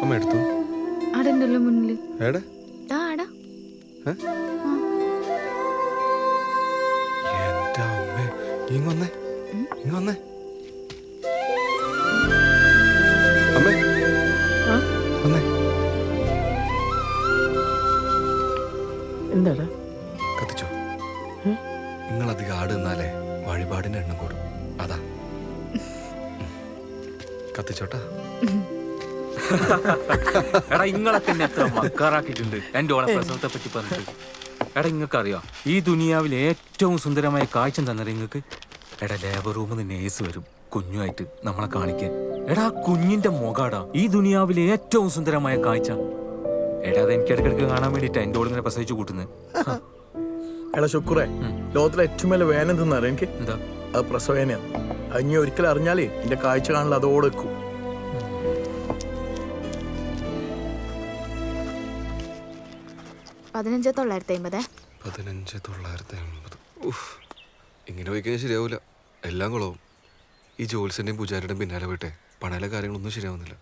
അമ്മ എടുത്തു. ആടെണ്ടല്ലോ മുന്നില്. എവിടെ? ആടാ. എന്റെ അമ്മേ, ഇങ്ങൊന്നേ ഇങ്ങൊന്നേ. അമ്മേ വന്നേ. എന്താടാ? കത്തിച്ചോ. നിങ്ങളധികം ആട് നിന്നാലേ വഴിപാടിന്റെ എണ്ണം കൂടും. അതാ കത്തിച്ചോട്ടാ. എടാ ഇങ്ങളൊക്കെ എന്നെ എത്ര മക്കാറാക്കിയിട്ടുണ്ട് എന്റെ ഓളെ പ്രസവത്തെ പറ്റി പറഞ്ഞിട്ട്. എടാ ഇങ്ങക്ക് അറിയാം ഈ ദുനിയാവിലെ ഏറ്റവും സുന്ദരമായ കാഴ്ച തന്നത് ഇങ്ങക്ക്? എടാ ലേബർ റൂമിൽ നിന്ന് നേഴ്സ് വരും കുഞ്ഞുമായിട്ട് നമ്മളെ കാണിക്കാൻ. എടാ കുഞ്ഞിന്റെ മുഖാടാ ഈ ദുനിയാവിലെ ഏറ്റവും സുന്ദരമായ കാഴ്ച. എടാ അത് എനിക്ക് ഇടയ്ക്കിടയ്ക്ക് കാണാൻ വേണ്ടിട്ടാ എന്റെ ഓളിങ്ങനെ പ്രസവിച്ചു കൂട്ടുന്നത്. എടാ ശുക്രേ, ലോകത്തിലെ ഏറ്റവും വലിയ വേന എന്തെന്നറിയാം എനിക്ക്? എന്താ? അത് പ്രസവേനയാണ്. അത് ഇനി ഒരിക്കലും അറിഞ്ഞാലേ എന്റെ കാഴ്ച കാണില്ല അതോടെ വെക്കും. ഇങ്ങനെ പോയി കഴിഞ്ഞാൽ ശരിയാവൂല. എല്ലാം കുളവും. ഈ ജോത്സ്യന്റെയും പൂജാരിയുടെയും പിന്നാലെ പോയിട്ടെ പണയിലെ കാര്യങ്ങളൊന്നും ശരിയാവുന്നില്ല.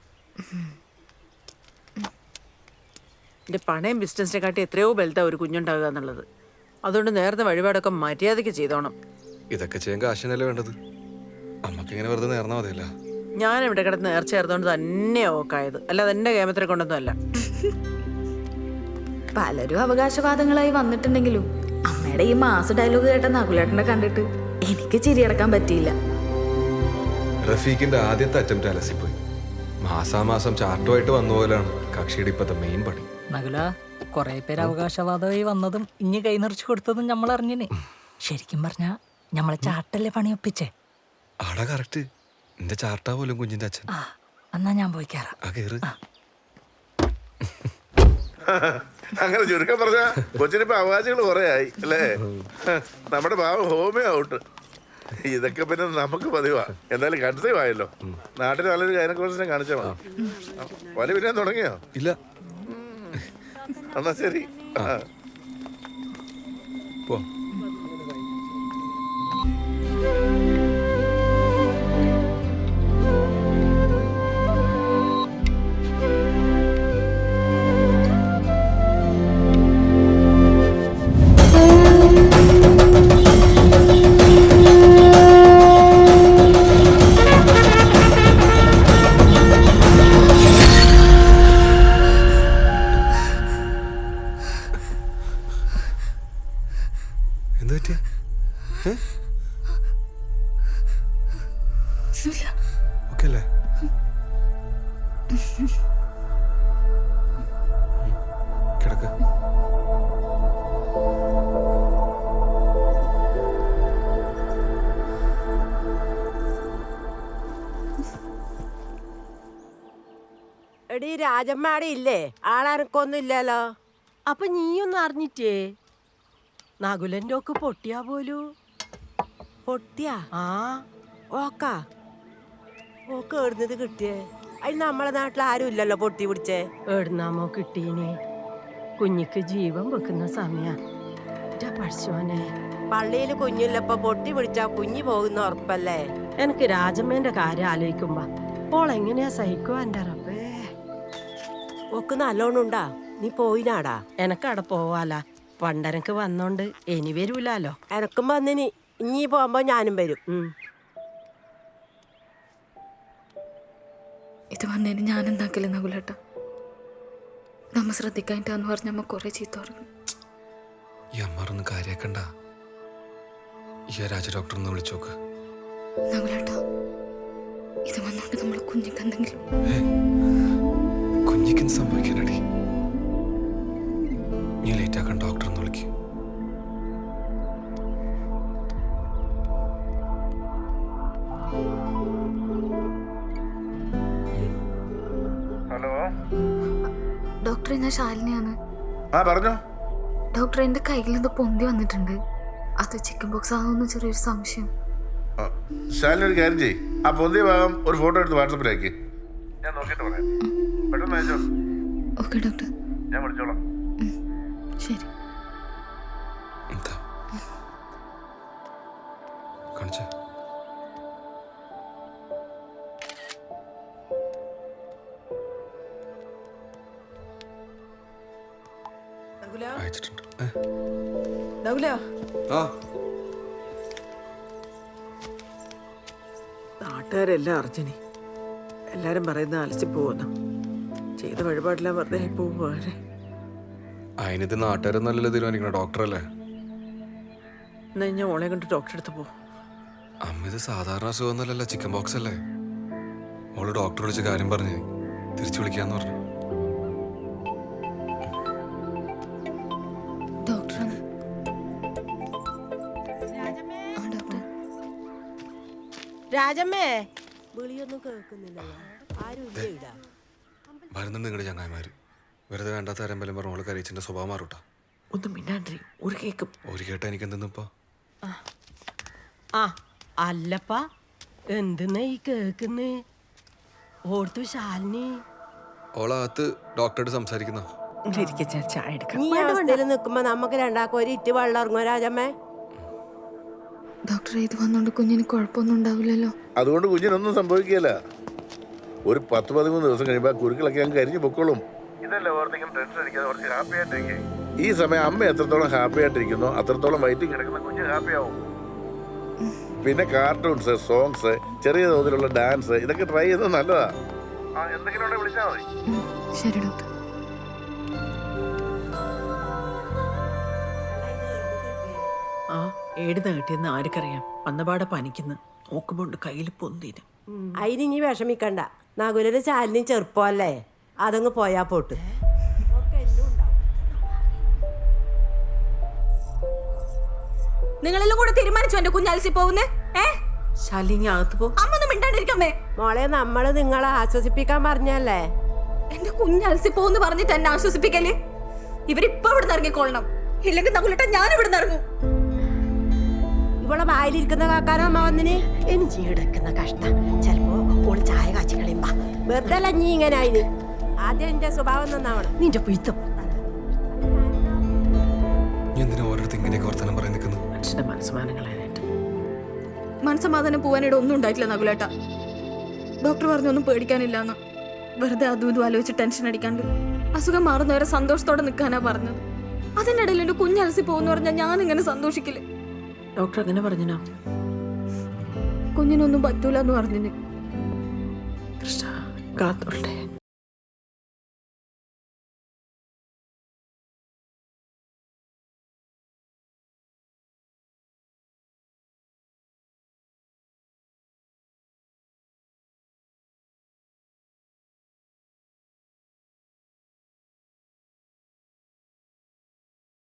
എൻ്റെ പണയം ബിസിനസിനെ കാട്ടി എത്രയോ ബലത്താ ഒരു കുഞ്ഞുണ്ടാകുക എന്നുള്ളത്. അതുകൊണ്ട് നേരത്തെ വഴിപാടൊക്കെ മര്യാദയ്ക്ക് ചെയ്തോണം. ഇതൊക്കെ ചെയ്യാൻ കാശിനല്ലേ വേണ്ടത്? അമ്മക്ക് ഇങ്ങനെ വെറുതെ നേർന്നാ മതിയല്ല. ഞാൻ ഇവിടെ കിടന്ന് നേർച്ച ചേർത്തോണ്ട് തന്നെയാ ഓക്കായത്, അല്ലാതെ എന്റെ കേമത്തിനെ കൊണ്ടൊന്നും അല്ല. പലരും അവകാശവാദങ്ങളായി വന്നിട്ടുണ്ടെങ്കിലും അമ്മയുടെ ഈ മാസ് ഡയലോഗ് കേട്ട നകുലേട്ടനെ കണ്ടിട്ട് എനിക്ക് ചിരിയടക്കാൻ പറ്റിയില്ല. റഫീഖിന്റെ ആദ്യത്തെ അറ്റംപ്റ്റ് അലസിപ്പോയി. മാസാമാസം ചാർട്ടുമായിട്ട് വന്ന പോലാണ് കക്ഷിയുടെ ഇപ്പത്തെ മെയിൻ പണി. നകുല, കൊറേ പേര് അവകാശവാദമായി വന്നതും ഇനി കൈനിറച്ചു കൊടുത്തതും നമ്മൾ അറിഞ്ഞിന്. ശരിക്കും പറഞ്ഞാ നമ്മളെ ചാട്ടല്ലേ പണിയൊപ്പിച്ചേ. ആടാ കറക്റ്റ്. എന്റെ ചാർട്ടാ പോലും കുഞ്ഞിന്റെ അച്ഛൻ. എന്നാ ഞാൻ പോയി കേറാം. അങ്ങനെ ചുരുക്കം പറഞ്ഞ കൊച്ചിനിപ്പോ അവകാശങ്ങൾ കുറെ ആയി അല്ലേ? നമ്മുടെ ഭാവം ഹോമിയോ ഔട്ട്. ഇതൊക്കെ പിന്നെ നമുക്ക് പതിവാ. എന്തായാലും കൺസീവ് ആയല്ലോ. നാട്ടിൽ നല്ലൊരു ഗൈനക്കോളജിനെ കാണിച്ചാൽ മതി. പല പിന്നെ തുടങ്ങിയോ? ഇല്ല. എന്നാ ശരി. പോ. എന്ത് പറ്റിയ? ഓക്കെ അല്ലേ? കിടക്ക്. എടീ രാജമ്മാടെ ഇല്ലേ? ആളനക്കൊന്നും ഇല്ലല്ലോ. അപ്പൊ നീയൊന്നും അറിഞ്ഞിട്ടേ? നകുലന്റെ ഒക്കെ പൊട്ടിയാ പോലൂ. പൊട്ടിയാ? ആ ഓക്കാ ഓക്ക് എവിടുന്നത് കിട്ടിയേ? അതിന് നമ്മളെ നാട്ടിൽ ആരും ഇല്ലല്ലോ പൊട്ടി പിടിച്ചേ. എവിടുന്നാമോ കിട്ടീനെ? കുഞ്ഞിക്ക് ജീവൻ വെക്കുന്ന സമയ പഠിച്ചോനെ. പള്ളിയിൽ കുഞ്ഞില്ലപ്പോ പൊട്ടി പിടിച്ചാ കുഞ്ഞി പോകുന്ന ഉറപ്പല്ലേ? എനിക്ക് രാജമ്മേന്റെ കാര്യം ആലോചിക്കുമ്പോ ഓളെങ്ങനെയാ സഹിക്കുവാ എന്റെ റബ്ബേ. ഓക്ക് നല്ലോണം ഉണ്ടാ? നീ പോയിനാടാ? എനക്കവിടെ പോവാല. പണ്ടനക്ക് വന്നോണ്ട് ഇനി വരൂലാലോ. എനക്കും വന്നിനി. ഇനി പോകുമ്പോ ഞാനും വരും. ഇത് വന്നതിന് ഞാൻ എന്താക്കല്ലേ നകുലേട്ട? നമ്മ ശ്രദ്ധിക്കാനിട്ടാന്ന് പറഞ്ഞ അമ്മ കൊറേ ചീത്ത പറഞ്ഞു. ഈ അമ്മാറൊന്നും കാര്യാക്കണ്ട. ഈ രാജ ഡോക്ടറിനെ വിളിച്ചോക്ക്. നകുലേട്ട, ഇത് വന്നോണ്ട് നമ്മളെ കുഞ്ഞിക്ക് എന്തെങ്കിലും? കുഞ്ഞിക്ക് സംഭവിക്കാനടി. നീ ലേറ്റ് ആക്കാൻ ഡോക്ടറിനെ വിളിക്കും. ഹലോ ഡോക്ടറെ, ഞാൻ ശാലിനിയാണ്. പറഞ്ഞോ. ഡോക്ടർ, എന്റെ കയ്യിൽ എന്തോ പൊന്തി വന്നിട്ടുണ്ട്. അത് ചിക്കൻ ബോക്സ് ആണെന്ന് ചെറിയൊരു സംശയം. ശാലിനി ഒരു കാര്യം ചെയ്യ്. ആ പൊന്തിയ ഭാഗം ഒരു ഫോട്ടോ എടുത്ത് വാട്സപ്പിലേക്ക്. ഞാൻ നോക്കിയിട്ട് പറയാം. പെട്ടെന്ന് അയച്ചോ. ഓക്കെ ഡോക്ടർ, ഞാൻ വിളിച്ചോളാം. ശരി. എന്താ കാണിച്ചേ? അയച്ചിട്ടുണ്ട് ആ നാട്ടുകാരെല്ലാം അറിഞ്ഞിനി. എല്ലാരും പറയുന്ന അലച്ചു പോകുന്നു. ചെയ്ത വഴിപാടെല്ലാം വെറുതെ പോവാനെ. അതിനിത് നാട്ടുകാരെന്നല്ലല്ലോ തീരുമാനിക്കണം, ഡോക്ടറല്ലേ. എന്നാ ഞാൻ ഓളെ കൊണ്ട് ഡോക്ടറെ അടുത്ത് പോകും. അമ്മ ഇത് സാധാരണ അസുഖമൊന്നുമല്ലല്ലോ, ചിക്കൻ ബോക്സ് അല്ലേ. ഓള് ഡോക്ടർ വിളിച്ച കാര്യം പറഞ്ഞ് തിരിച്ചു വിളിക്കാന്ന് പറഞ്ഞു. ഡോക്ടറാണ്. ആ, ഡോക്ടർ. രാജമ്മേ വിളിയൊന്നും കേൾക്കുന്നില്ല. ആരും ഇല്ല ഇവിടെ. വരുന്നുണ്ട് നിങ്ങളുടെ ചങ്ങായിമാര്. വെറുതെ വേണ്ടാത്ത കാര്യം പോലും പറഞ്ഞു ഓള് കരയിച്ചിന്റെ സ്വഭാവം മാറൂട്ടാ. ഒന്നും മിണ്ടാണ്ടി ഒരു കേക്കും. ഒരു കേട്ട എനിക്ക് എന്തെന്നിപ്പോ. ആ അല്ലപ്പാ എന്തെന്നാ ഈ കേക്കുന്നേ? ഓർത്തു ശാലിനി ഓളകത്ത് ഡോക്ടറോട് സംസാരിക്കുന്ന. ഞാൻ ചായ എടുക്കാം. നീ അവസ്ഥയിൽ നിൽക്കുമ്പോ നമുക്ക് രണ്ടാക്കും ഒരു ഇറ്റ് വെള്ളം ഇറങ്ങുമോ രാജമ്മേ? ഡോക്ടറെ ഇത് വന്നോണ്ട് കുഞ്ഞിന് കുഴപ്പമൊന്നും ഉണ്ടാവില്ലല്ലോ? അതുകൊണ്ട് കുഞ്ഞിനൊന്നും സംഭവിക്കുകയില്ല. ഒരു 10-13 ദിവസം കഴിയുമ്പോൾ കുരുക്കളൊക്കെ അങ്ങ് കരിഞ്ഞു പൊക്കോളും. ഇതല്ലേ ഓർത്തിങ്ങനെ ടെൻഷൻ അടിക്കാതെ കുറച്ച് ഹാപ്പി ആയിട്ടിരിക്കേ. ഈ സമയം അമ്മ എത്രത്തോളം ഹാപ്പി ആയിട്ടിരിക്കുന്നോ അത്രത്തോളം വയറ്റിൽ കിടക്കുന്ന കുഞ്ഞ് ഹാപ്പി ആവും. പിന്നെ കാർട്ടൂൺസ്, സോങ്സ്, ചെറിയ തോതിലുള്ള ഡാൻസ് ഇതൊക്കെ ട്രൈ ചെയ്യുന്നത് നല്ലതാ. എന്തെങ്കിലും ഉണ്ടെങ്കിൽ വിളിച്ചാൽ മതി. ശരി ഡോക്ടർ. ആ ഏടുന്ന കിട്ടിയെന്ന് ആർക്കറിയാം. വന്നപാടെ പനിക്കുന്നു. നോക്കുമ്പോണ്ട് കയ്യിൽ പൊന്തിന്. അതിന് ഇനി വിഷമിക്കണ്ട. നകുലൊരു ശാലിനി ചെറുപ്പമല്ലേ, അതങ്ങ് പോയാ പോട്ട്. നിങ്ങളെല്ലാം കൂടെ തീരുമാനിച്ചു എന്റെ കുഞ്ഞ് അലസി പോകുന്നേ? ശാലിനി അകത്ത് പോ. അമ്മ ഒന്നും മിണ്ടാണ്ടിരിക്കമ്മേ. മോളെ നമ്മള് നിങ്ങളെ ആശ്വസിപ്പിക്കാൻ പറഞ്ഞല്ലേ. എന്റെ കുഞ്ഞ് അലസി പോകുന്ന് പറഞ്ഞിട്ട് എന്നെ ആശ്വസിപ്പിക്കല്. ഇവരിപ്പൊ ഇവിടെ ഇറങ്ങിക്കൊള്ളണം, ഇല്ലെങ്കിൽ നകുലേട്ടാ ഞാൻ ഇവിടെ ഇറങ്ങും. ഇവിടെ വായിലിരിക്കുന്ന കാക്കാനോ അമ്മ വന്നിന് എനിക്ക് എടുക്കുന്ന കഷ്ടം. ചിലപ്പോ ഓള് ചായ കാച്ചി കളിയുമ്പോ വെറുതെ അല്ല നീ ഇങ്ങനെ ആയിന്. ആദ്യം എന്റെ സ്വഭാവം നന്നാവണം. നിന്റെ പൊയ്ത്തം നീ എന്തിനാ ഓരോരുത്തർ ഇങ്ങനെയൊക്കെ വർത്തമാനം പറയാൻ നിൽക്കുന്നത്? മനുഷ്യന്റെ മനസ്സമാനങ്ങളായിട്ട് മനസ്സമാധാനം പോവാനിടെ ഒന്നും ഉണ്ടായിട്ടില്ല നകുലേട്ടാ. ഡോക്ടർ പറഞ്ഞൊന്നും പേടിക്കാനില്ലാന്ന്. വെറുതെ അതും ഇതും ആലോചിച്ച് ടെൻഷൻ അടിക്കാണ്ട് അസുഖം മാറുന്നവരെ സന്തോഷത്തോടെ നിൽക്കാനാ പറഞ്ഞത്. അതിൻ്റെ ഇടയിൽ എന്റെ കുഞ്ഞ് അലസി പോകുന്ന പറഞ്ഞാൽ ഞാൻ ഇങ്ങനെ സന്തോഷിക്കില്ലേ? ഡോക്ടർ അങ്ങനെ പറഞ്ഞോ? കുഞ്ഞിനൊന്നും പറ്റൂല എന്ന് പറഞ്ഞിന്. കൃഷ്ണ കാത്തോട്ടെ.